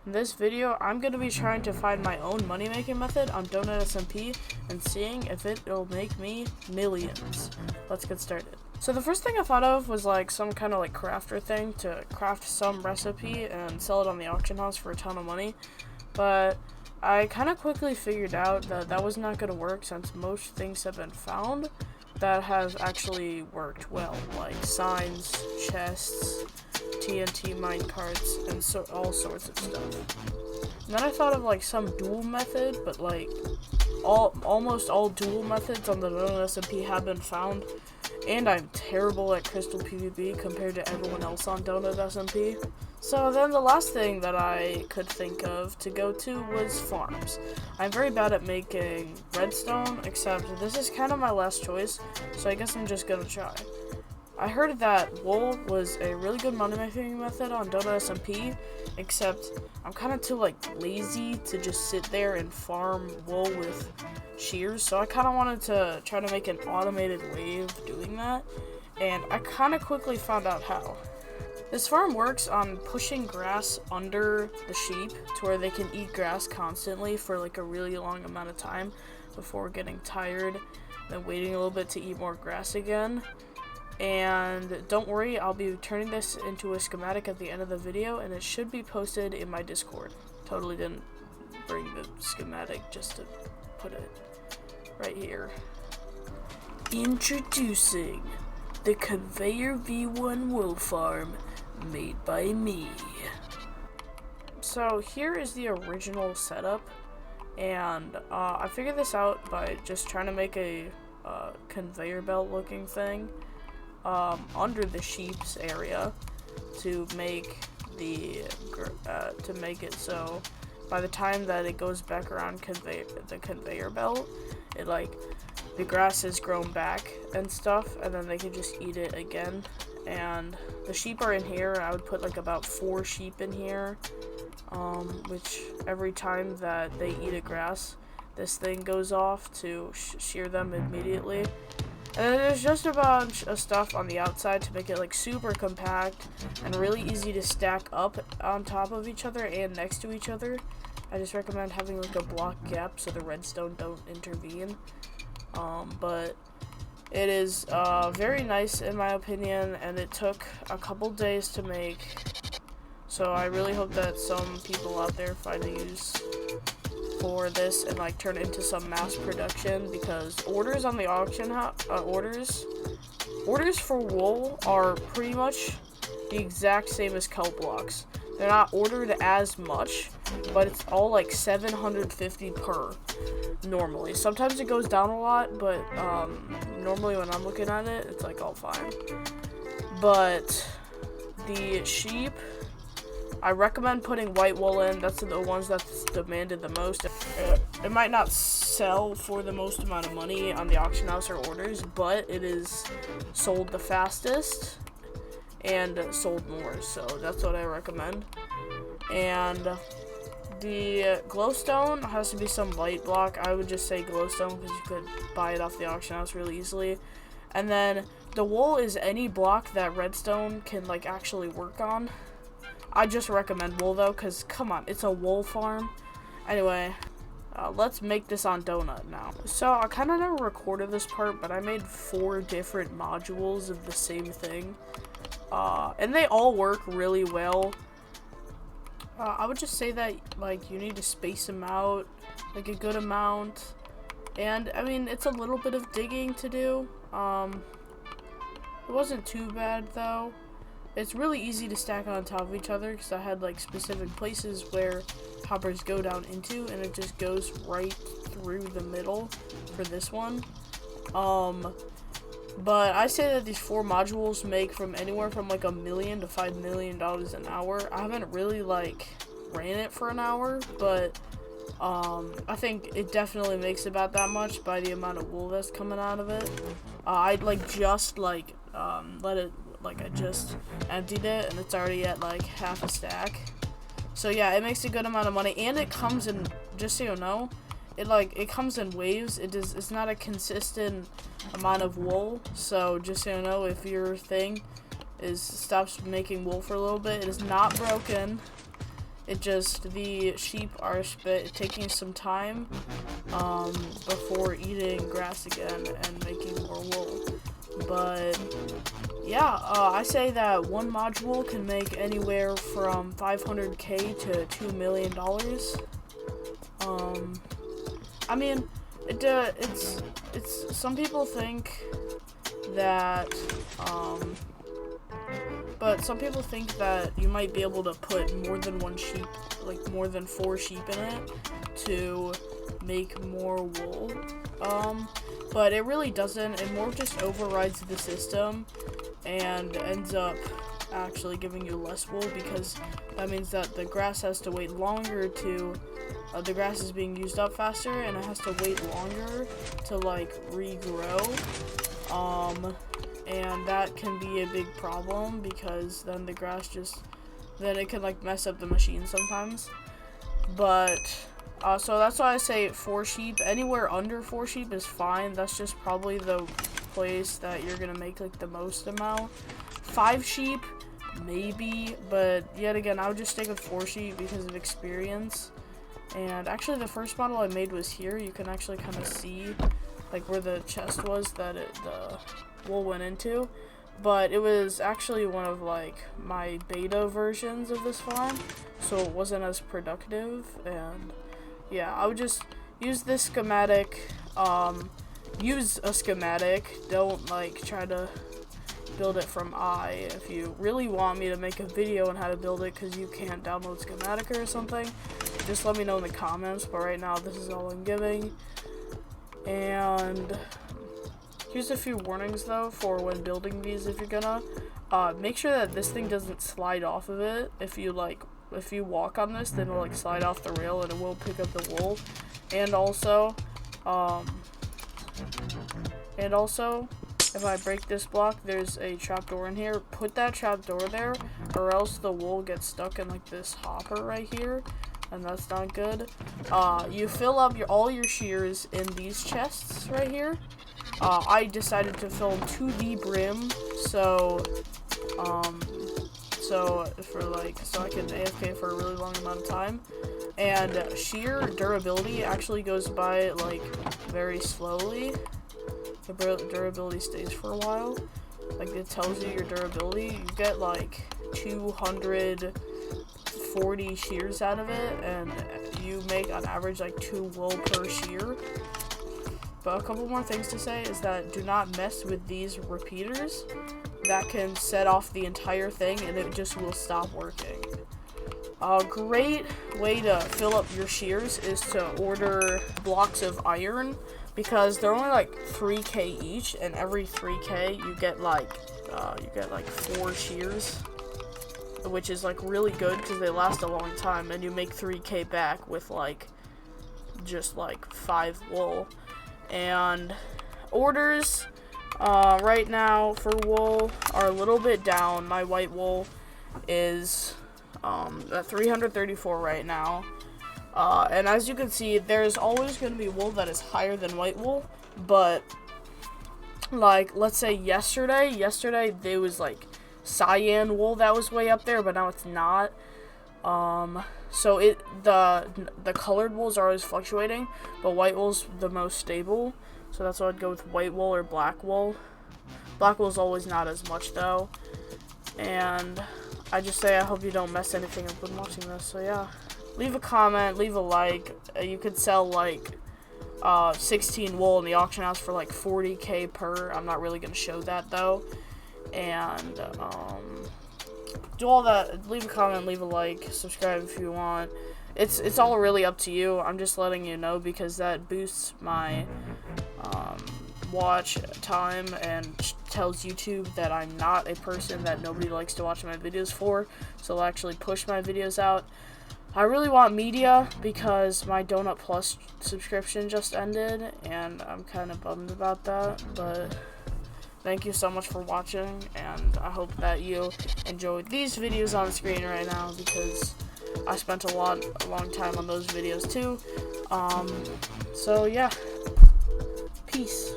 In this video, I'm going to be trying to find my own money-making method on Donut SMP and seeing if it'll make me millions. Let's get started. So the first thing I thought of was like some kind of like crafter thing to craft some recipe and sell it on the auction house for a ton of money. But I kind of quickly figured out that that was not going to work since most things have been found that have actually worked well, like signs, chests, TNT minecarts, and so all sorts of stuff. And then I thought of like some dual method, but like almost all dual methods on the Donut SMP have been found, and I'm terrible at crystal PvP compared to everyone else on Donut SMP. So then the last thing that I could think of to go to was farms. I'm very bad at making redstone, except this is kind of my last choice, so I guess I'm just gonna try. I heard that wool was a really good money-making method on Donut SMP, except I'm kind of too lazy to just sit there and farm wool with shears, so I kind of wanted to try to make an automated way of doing that, and I kind of quickly found out how. This farm works on pushing grass under the sheep to where they can eat grass constantly for like a really long amount of time before getting tired, then waiting a little bit to eat more grass again. And don't worry, I'll be turning this into a schematic at the end of the video, and it should be posted in my Discord. Totally didn't bring the schematic just to put it right here. Introducing the Conveyor V1 wool farm made by me. So here is the original setup, and I figured this out by just trying to make a conveyor belt looking thing under the sheep's area to make it so by the time that it goes back around the conveyor belt, it the grass has grown back and stuff, and then they can just eat it again. And the sheep are in here. I would put about 4 sheep in here, which every time that they eat a grass, this thing goes off to shear them immediately. And then there's just a bunch of stuff on the outside to make it super compact and really easy to stack up on top of each other and next to each other. I just recommend having a block gap so the redstone don't intervene. But it is very nice in my opinion, and it took a couple days to make. So I really hope that some people out there find a use for this and turn it into some mass production, because orders on the auction house, orders for wool are pretty much the exact same as kelp blocks. They're not ordered as much, but it's all 750 per normally. Sometimes it goes down a lot, but normally when I'm looking at it, it's all fine. But the sheep, I recommend putting white wool in. That's the ones that's demanded the most. It might not sell for the most amount of money on the auction house or orders, but it is sold the fastest and sold more, so that's what I recommend. And the glowstone has to be some light block. I would just say glowstone because you could buy it off the auction house really easily. And then the wool is any block that redstone can actually work on. I just recommend wool though, because come on, it's a wool farm. Anyway, let's make this on Donut now. So I kind of never recorded this part, but I made 4 different modules of the same thing. And they all work really well. I would just say that you need to space them out a good amount, and I mean it's a little bit of digging to do. It wasn't too bad though. It's really easy to stack on top of each other because I had specific places where hoppers go down into, and it just goes right through the middle for this one. But I say that these 4 modules make from anywhere from $1 million to $5 million an hour. I haven't really ran it for an hour, but I think it definitely makes about that much by the amount of wool that's coming out of it. I'd just let it, I just emptied it, and it's already at half a stack. So yeah, it makes a good amount of money, and it comes in, just so you know, it comes in waves. It's not a consistent amount of wool, so just so you know, if your thing stops making wool for a little bit, it is not broken. the sheep are taking some time before eating grass again and making more wool. But yeah, I say that one module can make anywhere from $500K to $2 million. I mean, it's some people think that but some people think that you might be able to put more than one sheep, like more than 4 sheep in it to make more wool. But it really doesn't. It more just overrides the system and ends up actually giving you less wool, because that means that the grass has to wait longer to, the grass is being used up faster, and it has to wait longer to like regrow. And that can be a big problem, because then the grass then it can like mess up the machine sometimes. But so that's why I say 4 sheep. Anywhere under 4 sheep is fine. That's just probably the place that you're gonna make like the most amount. 5 sheep, maybe, but yet again, I would just stick with 4 sheep because of experience. And actually, the first model I made was here. You can actually kind of see like where the chest was that the wool went into. But it was actually one of like my beta versions of this farm, so it wasn't as productive. And yeah, I would just use this schematic. Use a schematic. Don't like try to build it from I. If you really want me to make a video on how to build it because you can't download schematic or something, just let me know in the comments. But right now, this is all I'm giving. And here's a few warnings though for when building these. If you're gonna make sure that this thing doesn't slide off of it. If you walk on this, then it'll like slide off the rail and it will pick up the wool. And also if I break this block, there's a trapdoor in here. Put that trapdoor there, or else the wool gets stuck in like this hopper right here, and that's not good. You fill up all your shears in these chests right here. I decided to fill them to the brim, so I can AFK for a really long amount of time. And shear durability actually goes by like very slowly. The durability stays for a while. Like, it tells you your durability. You get like 240 shears out of it, and you make on average like 2 wool per shear. But a couple more things to say is that do not mess with these repeaters. That can set off the entire thing and it just will stop working. A great way to fill up your shears is to order blocks of iron, because they're only like 3K each, and every 3K you get like 4 shears, which is like really good because they last a long time, and you make 3K back with like just like 5 wool. And orders right now for wool are a little bit down. My white wool is at 334 right now. And as you can see, there's always going to be wool that is higher than white wool, but like, let's say yesterday there was like cyan wool that was way up there, but now it's not. So the colored wools are always fluctuating, but white wool's the most stable, so that's why I'd go with white wool or black wool. Black wool's always not as much though. And I just say I hope you don't mess anything up when watching this. So yeah, leave a comment, leave a like. You could sell like 16 wool in the auction house for like 40K per. I'm not really gonna show that though. And do all that. Leave a comment, leave a like, subscribe if you want. It's all really up to you. I'm just letting you know because that boosts my watch time and tells YouTube that I'm not a person that nobody likes to watch my videos for, so it'll actually push my videos out. I really want media because my Donut Plus subscription just ended, and I'm kind of bummed about that, but thank you so much for watching, and I hope that you enjoyed these videos on the screen right now, because I spent a long time on those videos too. So yeah, peace.